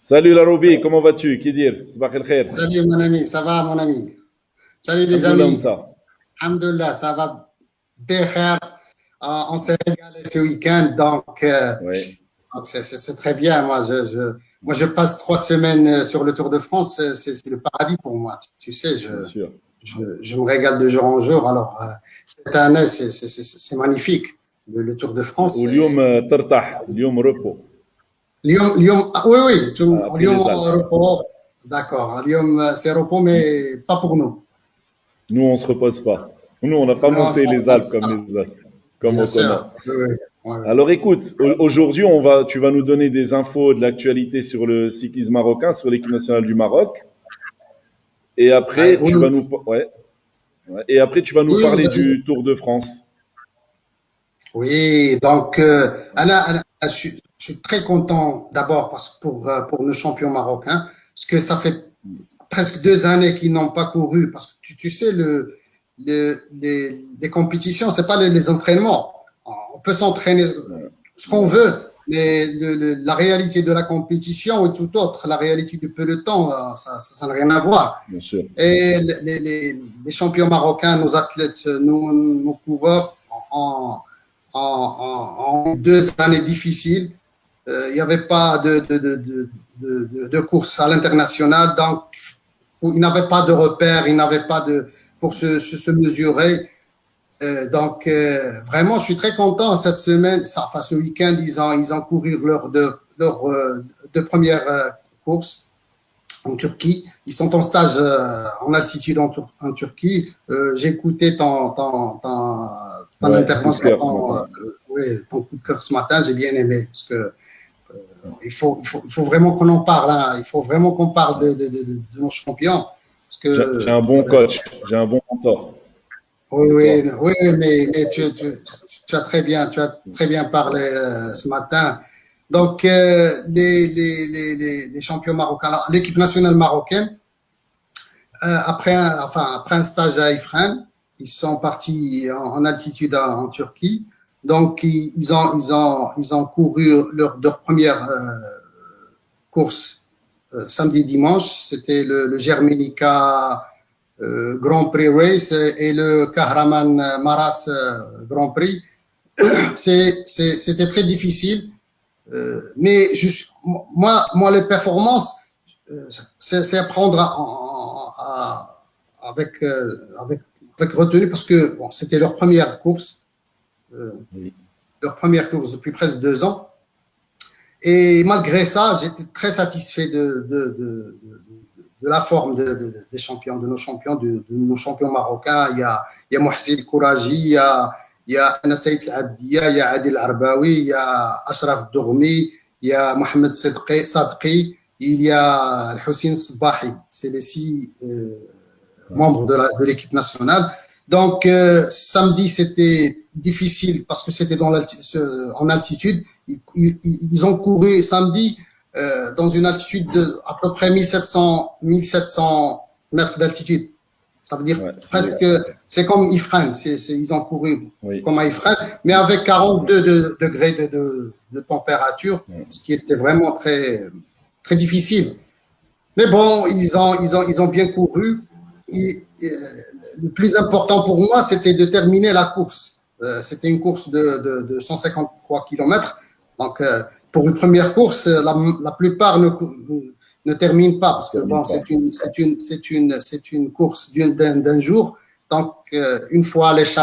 Salut Laroubi, comment vas-tu? Qui dire? Sabah el khair. Salut mon ami, ça va mon ami? Salut les Alhamdoulilah, amis. Mta. Alhamdulillah, ça va bien. On s'est régalé ce week-end, Oui, donc c'est très bien. Moi, je passe 3 semaines sur le Tour de France, c'est le paradis pour moi. Tu sais, bien sûr. je me régale de jour en jour. Alors, cette année, c'est magnifique. Le Tour de France, واليوم ترتاح، اليوم repos Oui, oui, après Lyon les Alpes. repos, d'accord. Lyon, c'est repos, mais pas pour nous. Nous, on se repose pas. Nous, on n'a pas Non, monté les Alpes comme ça, les autres, comme bien Ocona. sûr. Oui, oui, oui, oui. Alors écoute, aujourd'hui, tu vas nous donner des infos, de l'actualité sur le cyclisme marocain, sur l'équipe nationale du Maroc. Et Ouais, après, ouais. Et après, tu vas nous oui, parler vas-y. du Tour de France. Oui, je suis très content d'abord pour nos champions marocains, parce que ça fait presque 2 années qu'ils n'ont pas couru, parce que tu sais, les compétitions, c'est pas les entraînements. On peut s'entraîner ce qu'on Ouais, veut, mais la réalité de la compétition est tout autre. La réalité du peloton, ça n'a rien à voir. bien sûr. Et les champions marocains, nos athlètes, nos coureurs, en, en 2 années difficiles, il n'y avait pas de course à l'international, donc il n'avait pas de repères, il n'avait pas pour se mesurer. Vraiment, je suis très content cette semaine, enfin ce week-end, ils ont couru leur deux premières courses en Turquie. Ils sont en stage en altitude en Turquie. J'ai écouté ton Ouais, coup de intervention, cœur ce matin. oui, ton coup de cœur ce matin. J'ai bien aimé parce que il faut vraiment qu'on en parle. Hein. Il faut vraiment qu'on parle Ouais. de nos champions. Parce J'ai que, un bon coach, j'ai un bon mentor, oui, comme oui, toi. oui, mais tu as très bien parlé ce matin. Donc, les champions marocains, l'équipe nationale marocaine, après un stage à Ifrane, ils sont partis en altitude en Turquie. Donc, ils ont couru leur première course samedi et dimanche. C'était le Germanica Grand Prix Race et le Kahraman Maras Grand Prix. C'était très difficile, mais les performances, c'est à prendre avec retenue parce que bon, c'était euh, Oui. leur première course depuis presque 2 ans. Et malgré ça, j'étais très satisfait de la forme des champions, de nos champions marocains. Il y a Mohsin Kouraji, il y a Anassaït Abdia, il y a Adil Arbaoui, il y a Ashraf Dourmi, il y a Mohamed Sadqi, il y a Hussein Sbahi. C'est les 6 Ouais. membres de l'équipe nationale. Donc, samedi, c'était difficile parce que c'était en altitude. Ils ont couru samedi dans une altitude de à peu près 1700 mètres d'altitude. Ça veut dire Ouais, presque, c'est comme Ifrane, ils ont couru oui. comme à Ifrane, mais avec 42 degrés de température, Ouais. ce qui était vraiment très, très difficile. Mais bon, ils ont bien couru. Le plus important pour moi, c'était de terminer la course. C'était une course de 153 km. Donc, pour une première course, la plupart ne terminent pas parce que Termine bon, pas. c'est une course d'un jour. Donc, une fois Ouais, si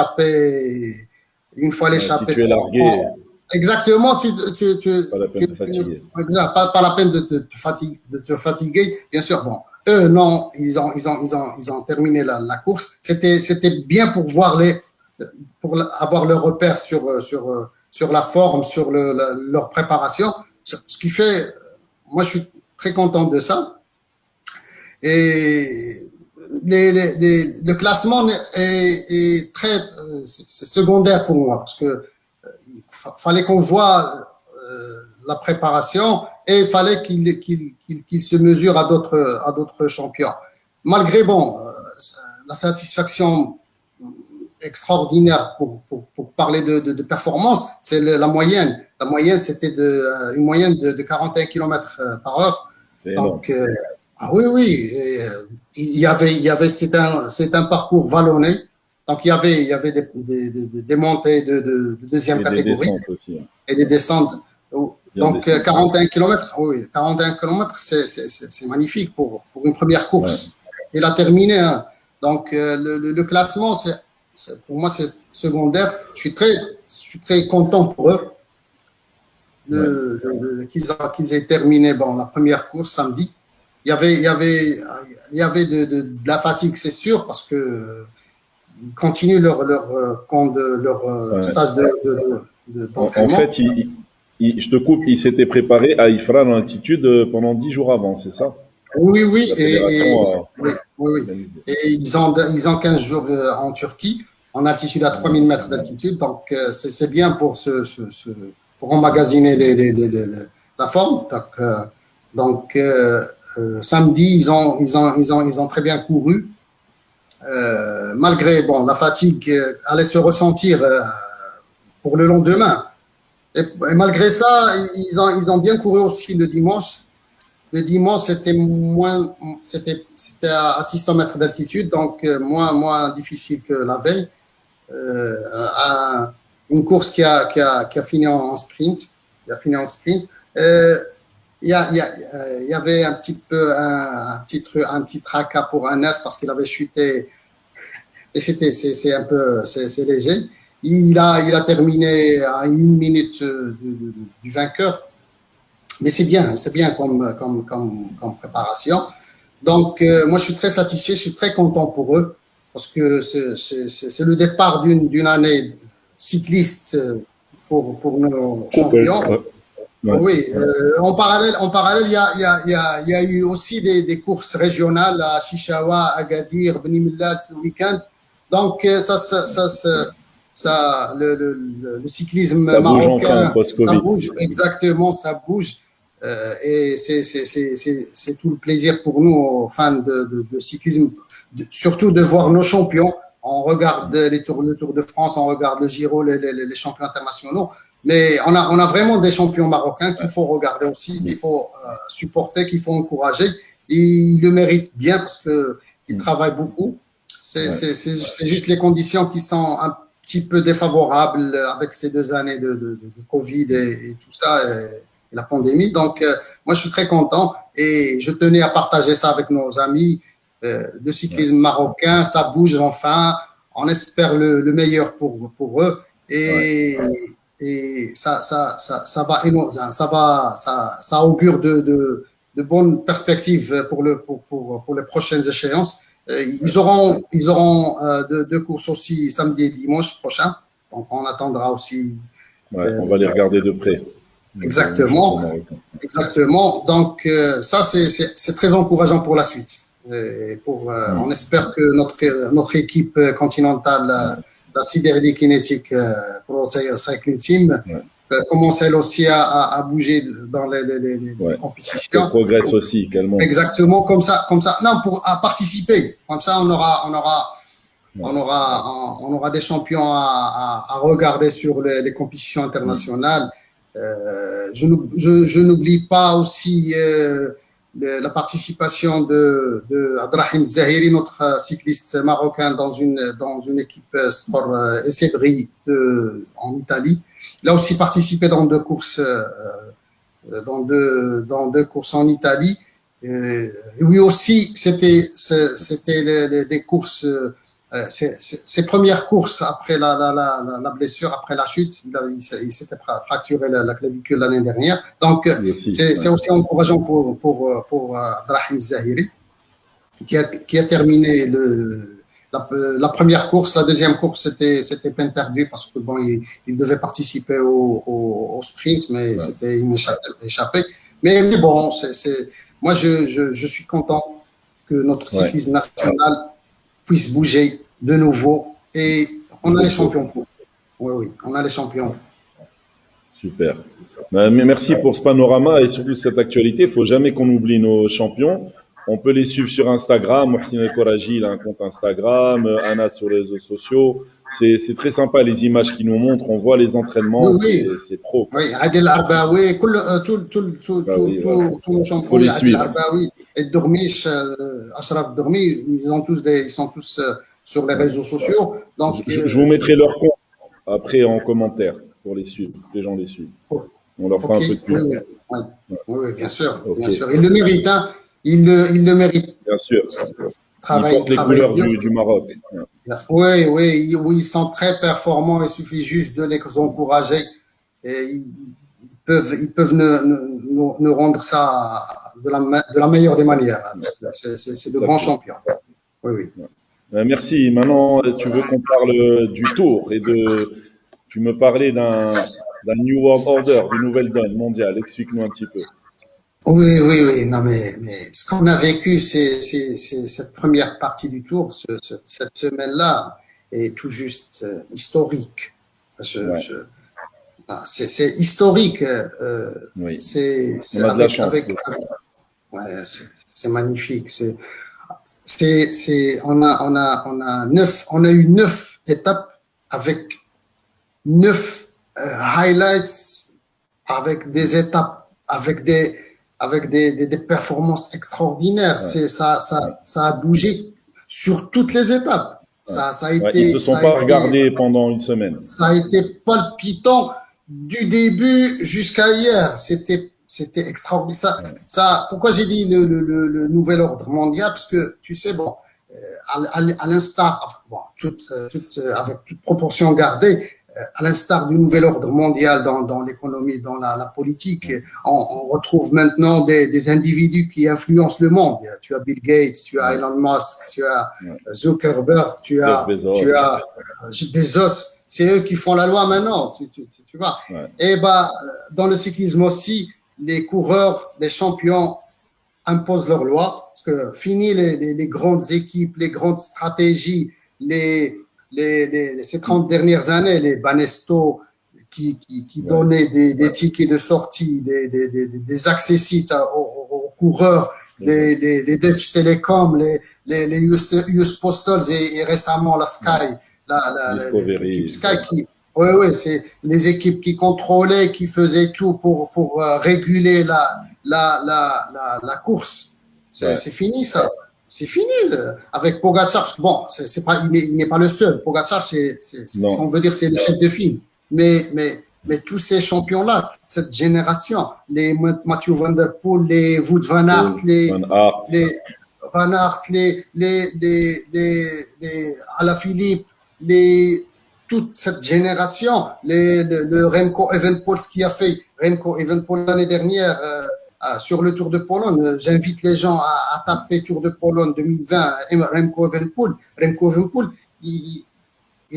l'échappée tu es largué, exactement, pas la peine de fatiguer. exact, pas la peine de te fatiguer. Bien sûr, bon, eux, non, ils ont terminé la course. C'était bien pour avoir le repère sur la forme, sur leur préparation. Ce qui fait, moi, je suis très content de ça. Et le classement est très, c'est secondaire pour moi parce que fallait qu'on voit la préparation et il fallait qu'il se mesure à d'autres champions. Malgré bon, la satisfaction extraordinaire pour parler de performance, c'est la moyenne. La moyenne, c'était une moyenne de 41 km par heure. C'est énorme. Donc, oui, oui. C'est un parcours vallonné. Donc, il y avait des montées de deuxième Et des catégorie descentes aussi. et des descentes. Bien Donc, descentes. 41 km, oui, 41 km, c'est magnifique pour une première course. Il a terminé. Hein. Donc, le classement, pour moi, c'est secondaire. Je suis très content pour eux qu'ils aient terminé la première course samedi. Il y avait de la fatigue, c'est sûr, parce que ils continuent leur stage En d'entraînement. fait, je te coupe, il s'était préparé à Ifrane en altitude pendant 10 jours avant, c'est ça? Oui, oui, La fédération oui, oui. organisé. Et ils ont 15 jours en Turquie, en altitude à 3000 mètres d'altitude. Donc, c'est bien pour emmagasiner la forme. Donc, samedi, ils ont très bien couru. Malgré la fatigue allait se ressentir pour le lendemain. Et malgré ça, ils ont bien couru aussi le dimanche. Le dimanche, c'était à 600 mètres d'altitude, donc moins difficile que la veille. Une course qui a fini en sprint. Il a fini en sprint. Il y avait un petit tracas pour Anas parce qu'il avait chuté. Et c'est léger. Il a terminé à 1 minute du vainqueur. Mais c'est bien comme préparation. Donc, moi, je suis très satisfait, je suis très content pour eux parce que c'est le départ d'une année cycliste pour nos champions. Oui, en parallèle, il y a eu aussi des courses régionales à Chichawa, Agadir, Beni Mellal ce week-end. Donc, le cyclisme ça bouge marocain, enfin, ça bouge, exactement, ça bouge. Et c'est tout le plaisir pour nous, fans de cyclisme, surtout de voir nos champions. On regarde le Tour de France, on regarde le Giro, les champions internationaux. Mais on a vraiment des champions marocains qu'il faut regarder aussi, qu'il faut supporter, qu'il faut encourager. Ils le méritent bien parce qu'ils travaillent beaucoup. C'est juste les conditions qui sont un petit peu défavorables avec ces 2 années de Covid et tout ça. Et la pandémie. Donc, moi, je suis très content et je tenais à partager ça avec nos amis. Le cyclisme marocain, ça bouge enfin. On espère le meilleur pour eux et ça augure de bonnes perspectives pour les prochaines échéances. Ils auront 2 courses aussi samedi et dimanche prochain. Donc, on attendra aussi. On va les regarder de près. Exactement. Donc, ça, c'est très encourageant pour la suite. On espère que notre équipe continentale, la Sidérali Kinetic Protea Cycling Team, commence elle aussi à bouger dans les compétitions. Elle progresse aussi, également. Exactement, comme ça. Non, à participer. Comme ça, on aura des champions à regarder sur les compétitions internationales. Je n'oublie pas aussi la participation de Abdrahim Zahiri, notre cycliste marocain, dans une équipe sport Essebri en Italie. Il a aussi participé dans 2 courses, dans deux courses en Italie. Lui aussi, c'était des courses. Ses premières courses après la blessure, après la chute, il s'était fracturé la clavicule l'année dernière. Donc, c'est aussi encourageant pour Abdrahim Zahiri, qui a terminé la première course. La deuxième course, c'était peine perdue parce que il devait participer au sprint, mais c'était une échappée. Mais bon, moi, je suis content que notre cyclisme national puisse bouger de nouveau et on a les champions. Oui, on a les champions. Super. Mais merci pour ce panorama et surtout cette actualité. Il ne faut jamais qu'on oublie nos champions. On peut les suivre sur Instagram. Mohsin El Koraji, il a un compte Instagram. Anna sur les réseaux sociaux. c'est très sympa les images qu'ils nous montrent. On voit les entraînements, Oui, c'est pro, quoi. oui, Adel Arbaoui, Ah oui, ouais. tous nos Faut champions, les Adel suivre. Arbaoui et Dormiche, Ashraf Dormi, ils sont tous sur les Ouais. réseaux sociaux. Donc, Je vous mettrai leur compte après en commentaire pour les suivre. Les gens les suivent. On leur fera ok, un peu de oui, pub. oui, oui, oui, bien sûr, Ok, bien sûr. Il le mérite, hein. Il le mérite. bien sûr. Il Portent les travaille couleurs dur. du Maroc. Ouais. Oui, oui, oui, ils sont très performants. Il suffit juste de les encourager. Et ils peuvent nous rendre ça de la meilleure C'est des ça. manières. C'est de grands Exactement. champions. Oui, oui. Merci. Maintenant, tu veux qu'on parle du tour et de. Tu me parlais d'un New World Order, d'une nouvelle donne mondiale. Explique-nous un petit peu. Oui, oui, oui. Non, mais ce qu'on a vécu, c'est cette première partie du tour, cette semaine-là, est tout juste historique. Je, Ouais, je, c'est historique. oui. C'est On a de la chance. ouais, c'est magnifique. On a eu 9 étapes avec 9 highlights, avec des étapes, avec des performances extraordinaires. Ouais, ouais, Ça a bougé sur toutes les étapes. ouais. Ouais, ils se sont pas regardés pendant une semaine. Ça a été palpitant du début jusqu'à hier. C'était extraordinaire. Pourquoi j'ai dit le nouvel ordre mondial? Parce que, tu sais, bon, à l'instar, bon, avec toute proportion gardée, à l'instar du nouvel ordre mondial dans l'économie, dans la politique, on retrouve maintenant des individus qui influencent le monde. Tu as Bill Gates, tu as Ouais, Elon Musk, tu as ouais. Zuckerberg, Jeff Bezos. tu as Bezos. C'est eux qui font la loi maintenant, tu vois. Ouais, Et bah, dans le cyclisme aussi, les coureurs, les champions imposent leur loi, parce que fini les grandes équipes, les grandes stratégies, ces 30 dernières années, les Banesto qui ouais, donnaient des tickets de sortie, des accessites aux coureurs, exact. les Dutch Telecom, les US Postals et récemment la Ouais. Sky, l'équipe Discovery. Sky oui, c'est les équipes qui contrôlaient, qui faisaient tout pour réguler la course. Ouais, C'est fini ça. C'est fini avec Pogacar. Bon, c'est pas, il n'est pas le seul. Pogacar, on non. veut dire, c'est le chef de file. Mais tous ces champions-là, toute cette génération, les Mathieu Van Der Poel, les Wout Van Aert, Paul, Van Aert. les Van Aert, les Alaphilippe, toute cette génération, le Remco Evenepoel, ce qu'il a fait Remco Evenepoel l'année dernière sur le Tour de Pologne. J'invite les gens à taper Tour de Pologne 2020, Remco Evenepoel. Remco Evenepoel, il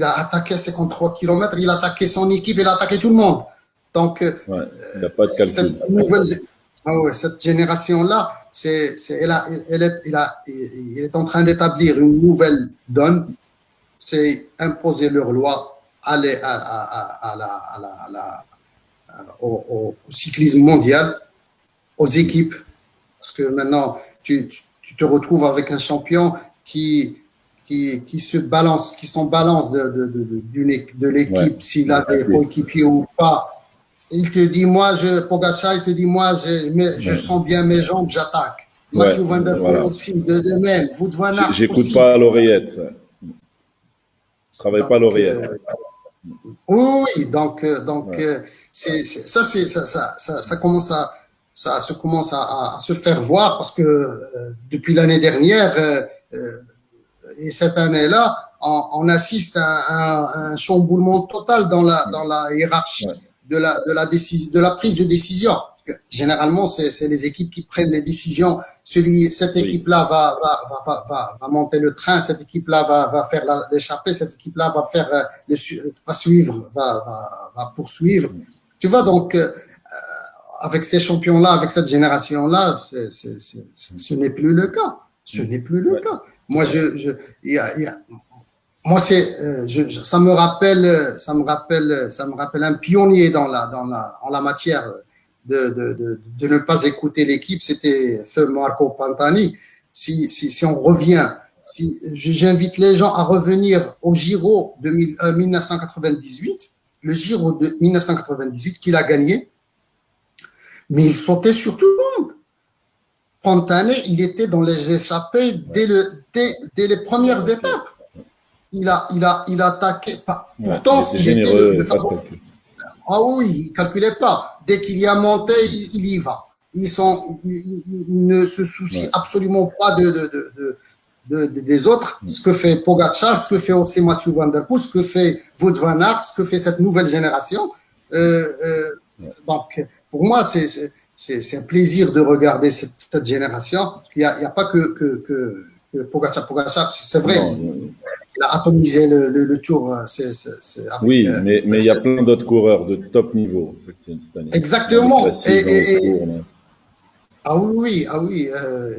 a attaqué 53 km, il a attaqué son équipe, il a attaqué tout le monde. Donc, Ouais, il n'y a pas de calcul. cette génération-là, il est en train d'établir une nouvelle donne, c'est imposer leur loi aller au cyclisme mondial, aux équipes, parce que maintenant, tu te retrouves avec un champion qui se balance, qui s'en balance de l'équipe, Ouais, s'il a des coéquipiers ou pas. Il te dit, Pogacar, il te dit, je sens bien mes jambes, j'attaque. ouais, Mathieu Van Der Poel voilà. aussi, de même. Wout Van Aert J'écoute aussi. pas à l'oreillette. Ouais. Je travaille pas à Donc, l'oreillette. oui, donc ça commence ça commence à se faire voir parce que depuis l'année dernière et cette année-là, on assiste à un chamboulement total dans la hiérarchie Ouais, de la prise de décision. Parce que généralement, c'est les équipes qui prennent les décisions. Cette oui, équipe-là va monter le train, cette équipe-là va faire l'échappée, cette équipe-là va suivre, va poursuivre. Tu vois, donc, avec ces champions-là, avec cette génération-là, ce n'est plus le cas. Ce n'est plus le ouais, cas. Moi, moi, ça me rappelle un pionnier en la matière de ne pas écouter l'équipe. C'était feu Marco Pantani. Si on revient j'invite les gens à revenir au Giro de 1998, le Giro de 1998 qu'il a gagné, mais il sautait sur tout le monde. Pantani, il était dans les échappées dès les premières étapes. Il a attaqué. Pourtant, il était généreux, le favori. Ah oui, il ne calculait pas. Dès qu'il y a monté, il y va. Il ne se soucie absolument pas des autres. Ce que fait Pogacar, ce que fait aussi Mathieu Van Der Poel, ce que fait Wout van Aert, ce que fait cette nouvelle génération. Donc, pour moi, c'est un plaisir de regarder cette génération. Parce qu'il n'y a pas que Pogacar. Pogacar, c'est vrai, il a atomisé le tour. Oui, mais il y a plein d'autres coureurs de top niveau cette année. Exactement. Ah oui.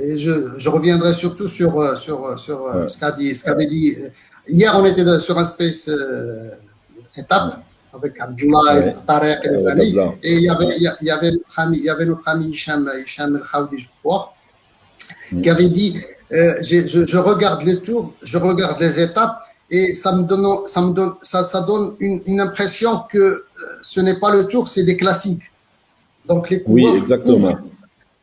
Et je reviendrai surtout sur ce qu'avait dit. Hier, on était sur un space étape avec Abdullah, Tarek et les amis. Et il y avait notre ami Hicham El Khaoudi, je crois, qui avait dit je regarde le tour, je regarde les étapes et ça donne une impression que ce n'est pas le tour, c'est des classiques. Donc les coureurs exactement.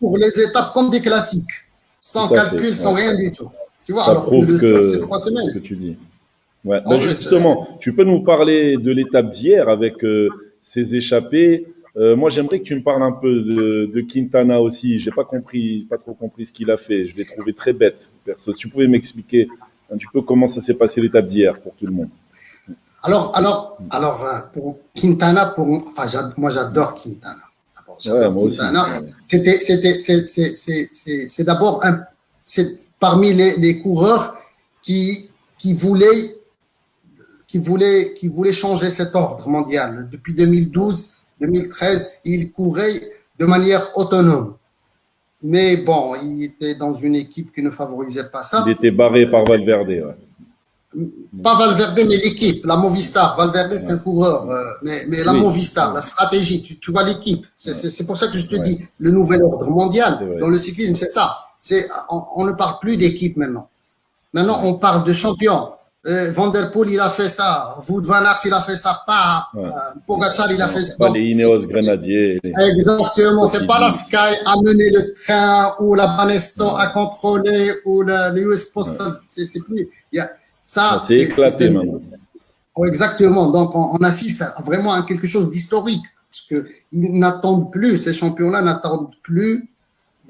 Pour les étapes comme des classiques, sans calcul, sans rien du tout. Tu vois, ça alors prouve que le tour, c'est 3 semaines. Ce que tu dis. Ouais. Justement, tu peux nous parler de l'étape d'hier avec ces échappées. Moi, j'aimerais que tu me parles un peu de Quintana aussi. J'ai pas trop compris ce qu'il a fait. Je l'ai trouvé très bête, perso. Si tu pouvais m'expliquer un petit peu comment ça s'est passé l'étape d'hier pour tout le monde. Alors, pour Quintana, moi j'adore Quintana. Moi Quintana. Aussi. C'est d'abord parmi les coureurs qui voulaient changer cet ordre mondial. Depuis 2012, 2013, il courait de manière autonome. Mais bon, il était dans une équipe qui ne favorisait pas ça. Il était barré par Valverde. Pas Valverde, mais l'équipe, la Movistar. Valverde, c'est un coureur, mais la Movistar, la stratégie, tu vois l'équipe. C'est pour ça que je te dis, le nouvel ordre mondial dans le cyclisme, c'est ça. On ne parle plus d'équipe maintenant. Maintenant, on parle de champion. Van Der Poel, il a fait ça. Wout van Aert, il a fait ça. Pogacar, il a fait ça. Pas les Ineos Grenadiers. Exactement. C'est pas la Sky à mener le train ou la Banesto à contrôler ou les US Postal. C'est plus. C'est éclaté maintenant. Exactement. Donc, on assiste vraiment à quelque chose d'historique. Parce qu'ils n'attendent plus, ces champions-là n'attendent plus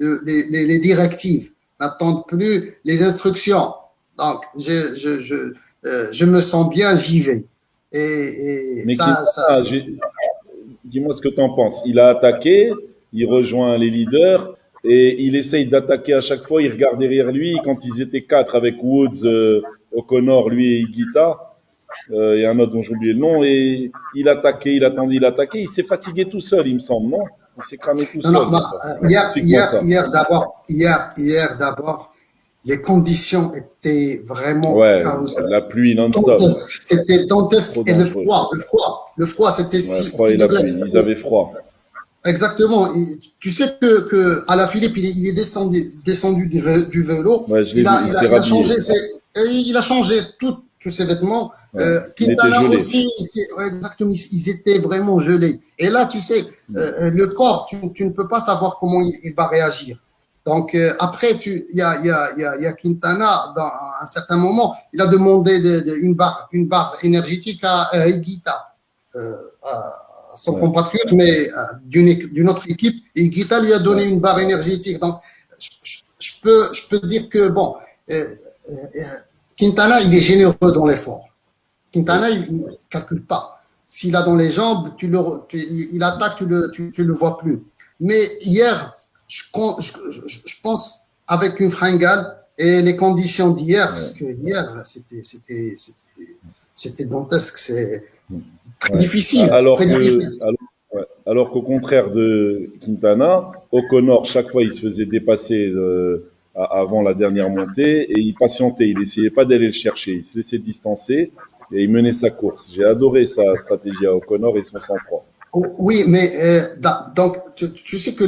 les directives, n'attendent plus les instructions. Donc, je me sens bien, j'y vais. Mais dis-moi ce que tu en penses. Il a attaqué, il rejoint les leaders et il essaye d'attaquer à chaque fois. Il regarde derrière lui. Quand ils étaient 4 avec Woods, O'Connor, lui et Higuita, et un autre dont j'ai oublié le nom, et il attaquait, il attendait, il attaquait. Il s'est fatigué tout seul, il me semble, non? Il s'est cramé tout seul. Hier d'abord, les conditions étaient vraiment la pluie non-stop. C'était dantesque. Et le froid, c'était ils avaient froid. Exactement. Tu sais que Alaphilippe, il est descendu du vélo. Il a changé tous ses vêtements. Quintana aussi, exactement, ils étaient vraiment gelés. Et là, tu sais, le corps, tu ne peux pas savoir comment il va réagir. Donc après, il y a Quintana, dans un certain moment, il a demandé une barre énergétique à Higuita, à son compatriote, mais d'une autre équipe. Et Higuita lui a donné une barre énergétique. Donc je peux dire que bon, Quintana, il est généreux dans l'effort. Quintana, il ne calcule pas. S'il a dans les jambes, il attaque, tu le vois plus. Mais hier, je pense avec une fringale et les conditions d'hier, parce que hier, c'était dantesque, c'est très difficile. Alors qu'au contraire de Quintana, O'Connor, chaque fois, il se faisait dépasser avant la dernière montée et il patientait, il n'essayait pas d'aller le chercher, il se laissait distancer et il menait sa course. J'ai adoré sa stratégie à O'Connor et son sang-froid. Oui, mais donc tu sais que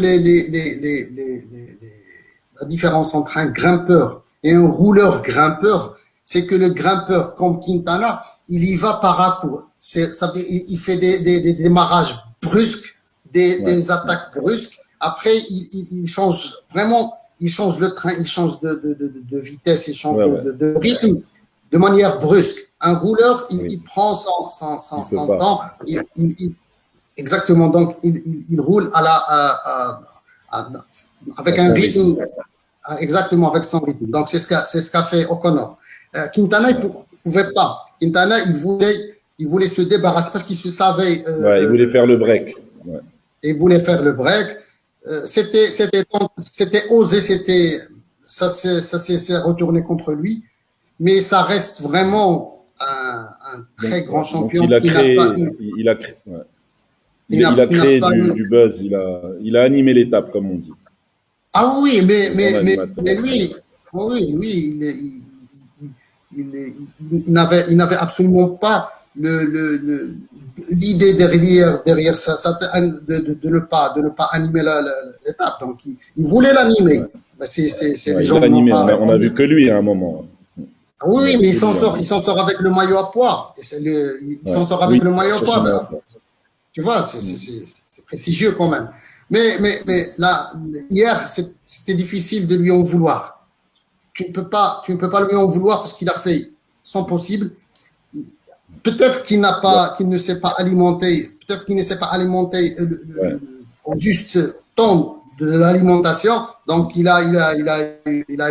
la différence entre un grimpeur et un rouleur grimpeur, c'est que le grimpeur comme Quintana, il y va par à-coup. Il fait des démarrages brusques, des attaques brusques. Après, il change vraiment, il change le train, il change de vitesse, il change de rythme de manière brusque. Un rouleur, il prend son temps. Exactement. Donc, il roule avec un rythme. Exactement, avec son rythme. Donc, c'est ce qu'a fait O'Connor. Quintana, il ne pouvait pas. Quintana, il voulait se débarrasser parce qu'il se savait. Il voulait faire le break. Il voulait faire le break. C'était osé, ça s'est retourné contre lui. Mais ça reste vraiment un très grand champion. Donc il a créé du buzz, il a animé l'étape, comme on dit. Ah oui, mais lui, il n'avait absolument pas l'idée derrière ça, de ne pas animer l'étape. Donc, il voulait l'animer. Les gens on a vu que lui à un moment. Oui, mais il s'en sort avec le maillot à poids. Il s'en sort avec le maillot à poids. Tu vois, c'est prestigieux quand même. Mais là, hier, c'était difficile de lui en vouloir. Tu ne peux pas lui en vouloir parce qu'il a fait son possible. Peut-être qu'il ne s'est pas alimenté, au juste temps de l'alimentation. Donc, il a eu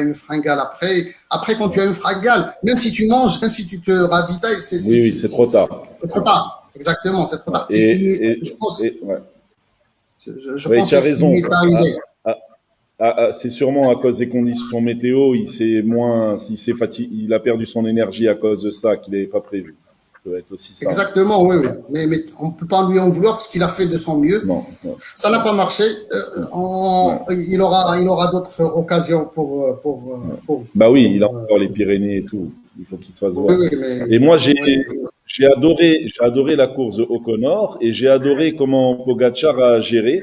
une fringale après. Après, quand tu as une fringale, même si tu manges, même si tu te ravitailles, c'est trop tard. C'est trop tard. Exactement, c'est trop tard. Je pense que tu as raison. C'est sûrement à cause des conditions météo, il a perdu son énergie à cause de ça qu'il n'avait pas prévu. Ça doit être aussi ça. Exactement, oui. Mais on ne peut pas lui en vouloir parce qu'il a fait de son mieux. Non. Ça n'a pas marché. Il aura d'autres occasions pour. Bah oui, il a encore les Pyrénées et tout. Il faut qu'il se fasse voir. Et moi, j'ai adoré la course de O'Connor et j'ai adoré comment Pogačar a géré.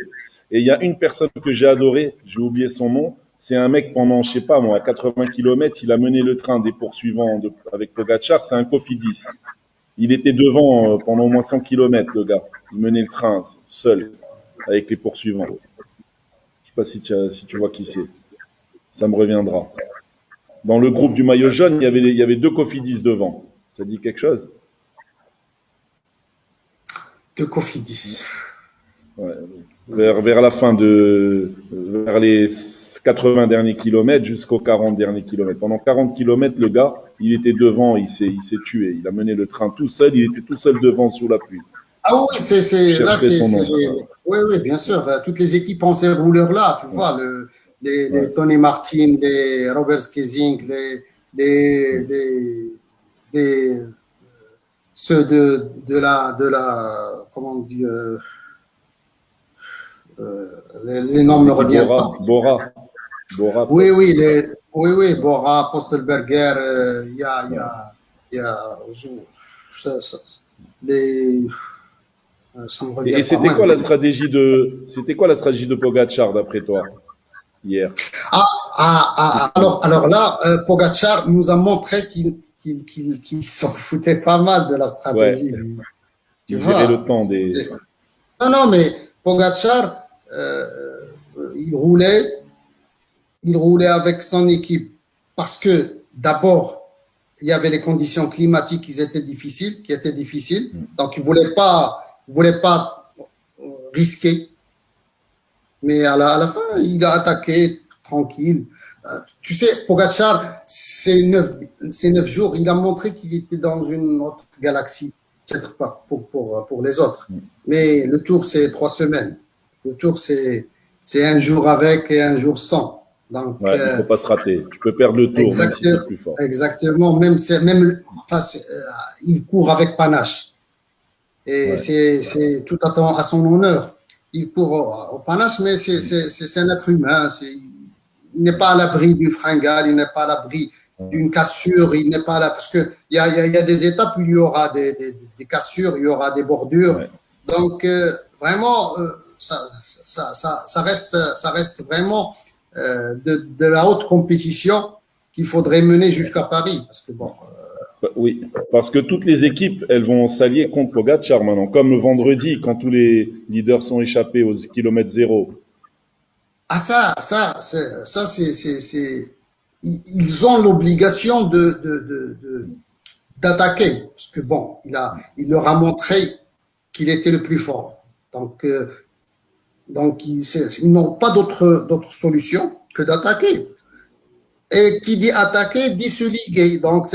Et il y a une personne que j'ai adorée, j'ai oublié son nom, c'est un mec pendant, je sais pas moi, à 80 km, il a mené le train des poursuivants avec Pogačar, c'est un Cofidis. Il était devant pendant au moins 100 km, le gars. Il menait le train seul, avec les poursuivants. Je sais pas si tu vois qui c'est. Ça me reviendra. Dans le groupe du maillot jaune, il y avait deux Cofidis devant. Ça dit quelque chose? Deux Cofidis. Ouais. Vers la fin vers les 80 derniers kilomètres jusqu'aux 40 derniers kilomètres. Pendant 40 kilomètres, le gars, il était devant, il s'est tué. Il a mené le train tout seul, il était tout seul devant sous la pluie. Ah oui, oui, bien sûr. Toutes les équipes ont ces rouleurs-là, tu vois, les Tony Martin, les Robert Skizzing, ceux de la comment on dit, les noms me reviennent pas. Bora. Oui, Bora, Postelberger, il y a les. Ça me revient et c'était quoi la stratégie de Pogačar d'après toi hier? Alors là, Pogačar nous a montré qu'il s'en foutait pas mal de la stratégie. Ouais. Il gérait le temps des. Non, mais Pogačar, il roulait avec son équipe parce que d'abord, il y avait les conditions climatiques qui étaient difficiles. Donc, il voulait pas risquer. Mais à la fin, il a attaqué tranquille. Tu sais, Pogačar, ces 9 jours, il a montré qu'il était dans une autre galaxie, peut-être pas pour les autres. Mais le Tour, c'est 3 semaines. Le Tour, c'est un jour avec et un jour sans. Donc, il ne faut pas se rater. Tu peux perdre le Tour, même si tu es plus fort. Exactement. Il court avec panache. Et c'est tout à son honneur. Il court au panache, mais c'est un être humain. Il n'est pas à l'abri d'une fringale, il n'est pas à l'abri d'une cassure, il n'est pas là. Parce qu'il y a des étapes où il y aura des cassures, il y aura des bordures. Ouais. Donc, vraiment, ça reste vraiment de la haute compétition. qu'il faudrait mener jusqu'à Paris. Parce que bon, Oui, parce que toutes les équipes, elles vont s'allier contre Pogacar maintenant, comme le vendredi, quand tous les leaders sont échappés au kilomètre zéro. ah ils ont l'obligation d'attaquer. Parce que bon, il leur a montré qu'il était le plus fort. Donc ils n'ont pas d'autre solution que d'attaquer. Et qui dit attaquer dit se liguer. Donc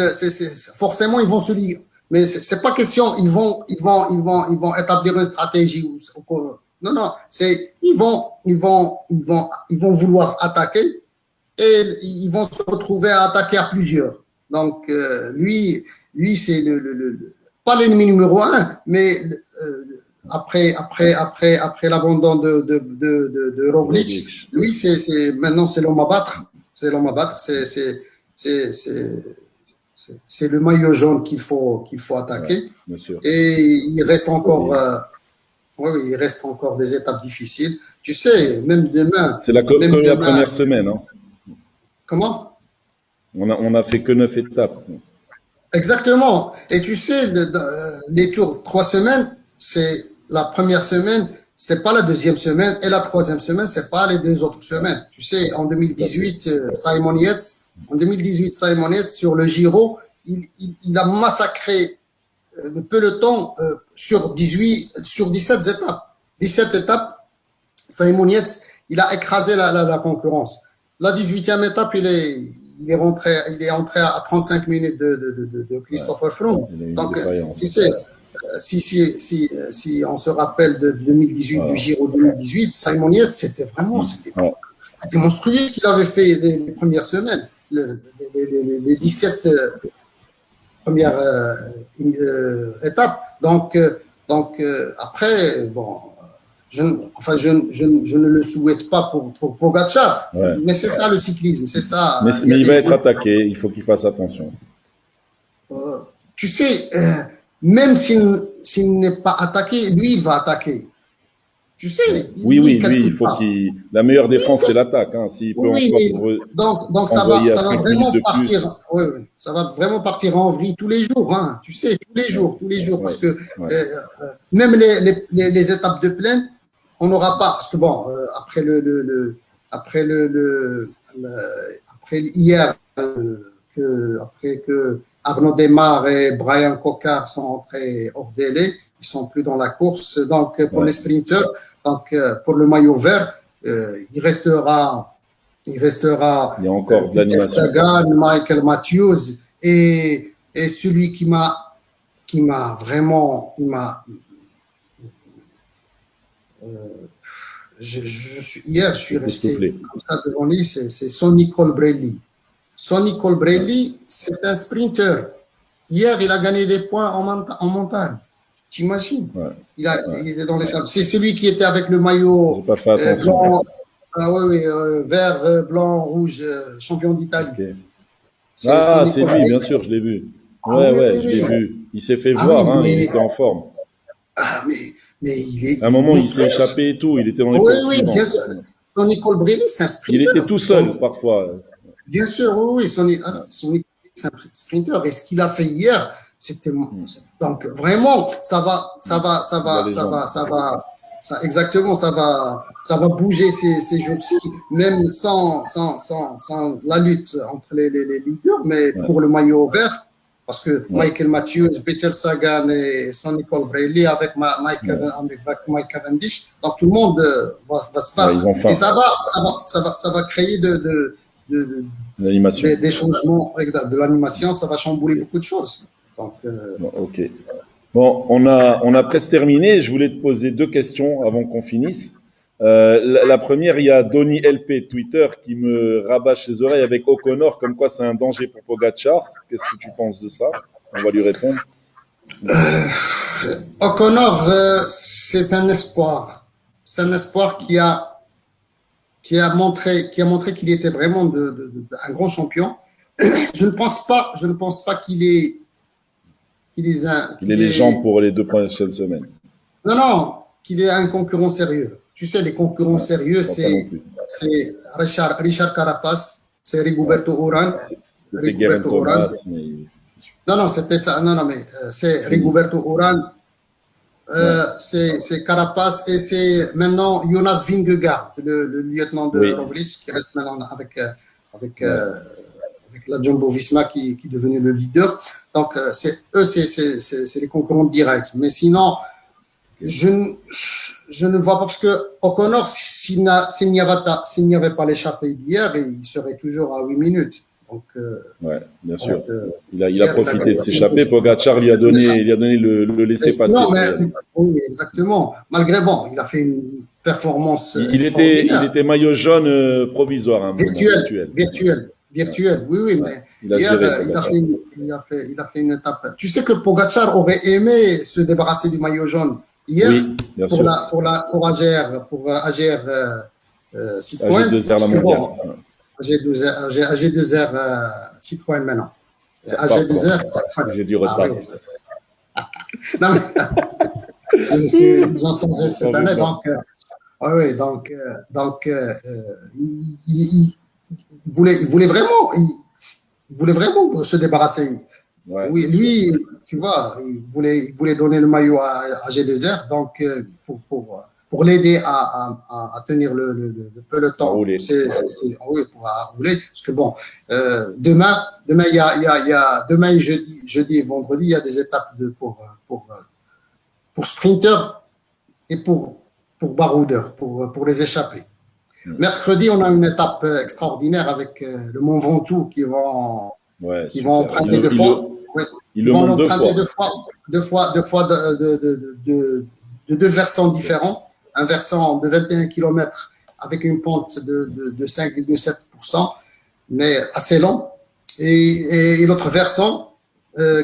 forcément ils vont se liguer. Mais c'est pas question. Ils vont établir une stratégie. Non, non. Ils vont vouloir attaquer et ils vont se retrouver à attaquer à plusieurs. Donc lui c'est pas l'ennemi numéro un, mais après l'abandon de Roglic, lui maintenant c'est l'homme à battre. C'est l'homme à battre. C'est le maillot jaune qu'il faut attaquer. Bien sûr. Et il reste encore, il reste encore des étapes difficiles. Tu sais, même demain. C'est la première semaine. Hein. Comment? On a fait que 9 étapes. Exactement. Et tu sais, les tours 3 semaines, c'est la première semaine, c'est pas la deuxième semaine, et la troisième semaine, c'est pas les 2 autres semaines. Tu sais, en 2018, Simon Yates, sur le Giro, il a massacré le peloton sur 17 étapes. 17 étapes, Simon Yates, il a écrasé la concurrence. La 18e étape, il est entré à 35 minutes de Christopher Froome. Donc, tu sais, si on se rappelle de 2018, du Giro 2018, Simon Yates, c'était monstrueux ce qu'il avait fait les premières semaines, les 17 premières étapes. Donc après, bon, je ne le souhaite pas pour Pogacar, mais c'est ça le cyclisme, c'est ça. Mais il va être attaqué, il faut qu'il fasse attention. Tu sais, même s'il n'est pas attaqué, lui, il va attaquer. Tu sais. Oui, lui, il faut la meilleure défense, c'est l'attaque. Hein. S'il peut donc ça va vraiment partir. Ça va vraiment partir en vrille tous les jours. Hein. Tu sais, tous les jours, parce que même les étapes de plaine, on n'aura pas, parce que bon, après hier, après que Arnaud Démare et Brian Cocard sont entrés hors délai, ils sont plus dans la course. Donc pour les sprinteurs, donc pour le maillot vert, il restera il y a encore de l'animation. Sagan, Michael Matthews et celui qui m'a vraiment, hier je suis resté comme ça devant lui, c'est Sonny Colbrelli. Sonny Colbrelli, c'est un sprinter. Hier, il a gagné des points en montagne. T'imagines? Il était dans les sables. C'est celui qui était avec le maillot blanc, vert, blanc, rouge, champion d'Italie. Okay. C'est lui, bien sûr, je l'ai vu. Je l'ai vu. Il s'est fait voir, il était en forme. Mais il est. À un moment, il s'est échappé et tout, il était dans les courses. Oui, bien sûr. Sonny Colbrelli, c'est un sprinter. Il était tout seul, parfois. Bien sûr, oui, Sonny c'est un sprinter. Et ce qu'il a fait hier, c'était donc vraiment, ça va bouger ces jours-ci, même sans la lutte entre les leaders, mais pour le maillot vert, parce que Michael Matthews, Peter Sagan et Sonny Colbrelli avec Mike Cavendish, donc tout le monde va se battre. Et ça va créer des changements de l'animation, ça va chambouler beaucoup de choses. Donc, ok. Bon, on a presque terminé. Je voulais te poser 2 questions avant qu'on finisse. La première, il y a Donny LP Twitter qui me rabâche les oreilles avec O'Connor, comme quoi c'est un danger pour Pogacar. Qu'est-ce que tu penses de ça? On va lui répondre. O'Connor, c'est un espoir. C'est un espoir qui a montré qu'il était vraiment un grand champion. Je ne pense pas qu'il ait les jambes pour les 2 prochaines semaines. Non, qu'il ait un concurrent sérieux. Tu sais, les concurrents sérieux, c'est Richard Carapace, C'est Ouais. Rigoberto Urán. C'était Geraint Rigoberto Urán. Thomas, mais Non, non, c'était ça. Non, non, mais c'est Rigoberto Urán. ouais. C'est Carapaz et c'est maintenant Jonas Vingegaard, le lieutenant de Oui, Roglic, qui reste maintenant avec, ouais. avec la Jumbo-Visma qui est devenu le leader. Donc, eux, c'est les concurrents directs. Mais sinon, je ne vois pas, parce que O'Connor, s'il n'y avait pas l'échappée d'hier, il serait toujours à 8 minutes. Donc, Ouais, bien sûr. Il a hier, il a profité gagné de 6 s'échapper. Pogacar lui a donné, le mais laissez-passer sinon, mais, pour. oui, exactement. Malgré, bon, il a fait une performance Il extraordinaire. était maillot jaune provisoire à un moment, Virtuel, virtuel. virtuel, Ouais, virtuel. Oui, oui, ouais. mais Il a hier, géré Pogacar. il a fait une étape. Tu sais que Pogacar aurait aimé se débarrasser du maillot jaune hier Oui, bien sûr. pour AGR Citroën, AG2R parce la que mondiale. bon, Ouais. AG2R Citroën maintenant. Ça repart, AG2R pardon. Citroën. J'ai du Ah retard. oui, non, mais ils ont changé cette T'en veux année, pas. donc, oui, il il voulait vraiment se débarrasser. Ouais, Oui, bien sûr. lui, tu vois, il voulait donner le maillot à G2R, donc pour l'aider à tenir le À peloton. rouler. Oui, pour rouler, parce que bon, demain, demain et jeudi et vendredi, il y a des étapes pour sprinter et pour baroudeur, pour les échapper. Mercredi, on a une étape extraordinaire avec le Mont Ventoux Ouais, qui vont super. emprunter deux fois. Oui, Il ils le vont monte deux l'emprunter fois. deux fois de deux versants différents. Un versant de 21 km avec une pente de 5,7%, mais assez long. Et l'autre versant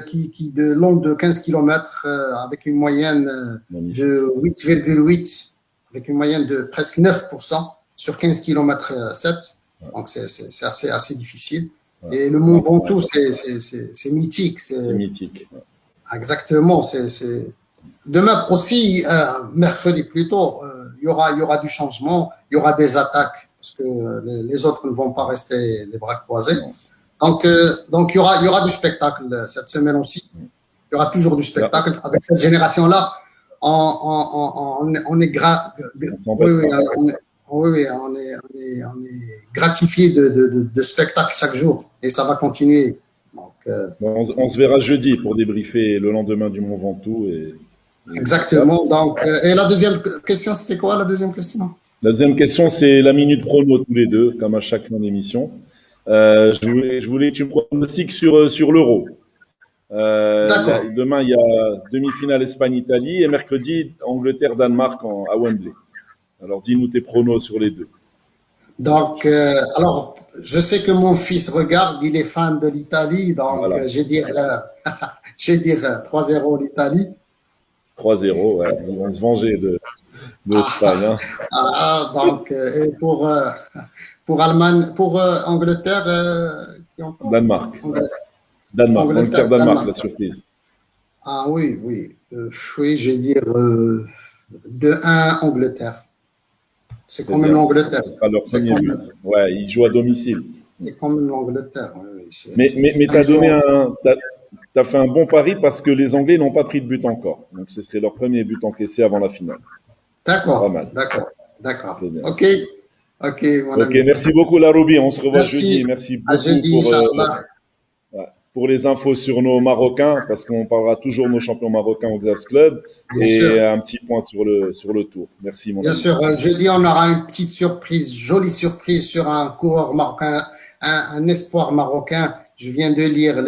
qui de long de 15 km avec une moyenne Magnifique. de 8,8, avec une moyenne de presque 9% sur 15 km 7. Donc, c'est assez difficile. Ouais. Et le Mont Ventoux, Ouais. c'est mythique. C'est mythique. Ouais. Exactement. Demain aussi, mercredi plutôt, il y aura du changement, il y aura des attaques, parce que les autres ne vont pas rester les bras croisés. Non. Donc il y aura du spectacle cette semaine aussi. Il y aura toujours du spectacle. Là, Avec cette génération-là, on est on s'embête pas. on est gratifié de spectacles chaque jour. Et ça va continuer. Donc, Bon, on se verra jeudi pour débriefer le lendemain du Mont Ventoux. exactement. Donc, et la deuxième question, c'était quoi la deuxième question? La deuxième question, c'est la minute prono tous les deux, comme à chaque fin d'émission. Je voulais que tu me pronostiques sur l'Euro. D'accord. Demain, il y a demi-finale Espagne-Italie et mercredi, Angleterre-Danemark à Wembley. Alors, dis-nous tes pronos sur les deux. Donc, alors, je sais que mon fils regarde, il est fan de l'Italie, donc Voilà, je vais dire 3-0 l'Italie. 3-0, ouais. Ils vont se venger de l'Espagne. Hein. Donc, et pour Allemagne, pour Angleterre, qui encore? Danemark. Angleterre, Angleterre-Danemark, la Danemark. surprise. Ah oui, oui. Oui, je vais dire 2-1 Angleterre. C'est C'est quand même bien. l'Angleterre. Ce sera leur C'est premier quand but. même, Ouais, ils jouent à domicile. c'est quand même l'Angleterre. Oui, oui. Mais tu as t'as fait un bon pari parce que les Anglais n'ont pas pris de but encore. Donc, ce serait leur premier but encaissé avant la finale. Pas D'accord, mal. d'accord. C'est bien. Ok, mon Ok, ami. merci beaucoup, Laroubi. On se revoit jeudi. Merci. Merci À beaucoup jeudi, Inch'Allah. pour les infos sur nos Marocains, parce qu'on parlera toujours de nos champions marocains au Xavs Club. Bien Et sûr. un petit point sur le tour. Merci, mon Bien ami. sûr. Jeudi, on aura une petite surprise, jolie surprise sur un coureur marocain, un espoir marocain. Je viens de lire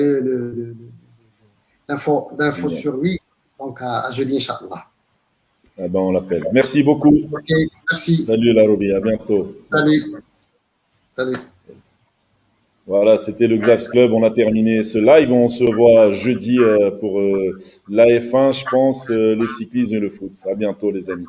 l'info Génial. sur lui. Donc, à jeudi, Inch'Allah. Eh ben, on l'appelle. Merci beaucoup. Ok, merci. Salut, Laroubi. À bientôt. Merci. Salut. Salut. Voilà, c'était le Xavs Club. On a terminé ce live. On se voit jeudi pour la F1, je pense, les cyclismes et le foot. À bientôt, les amis.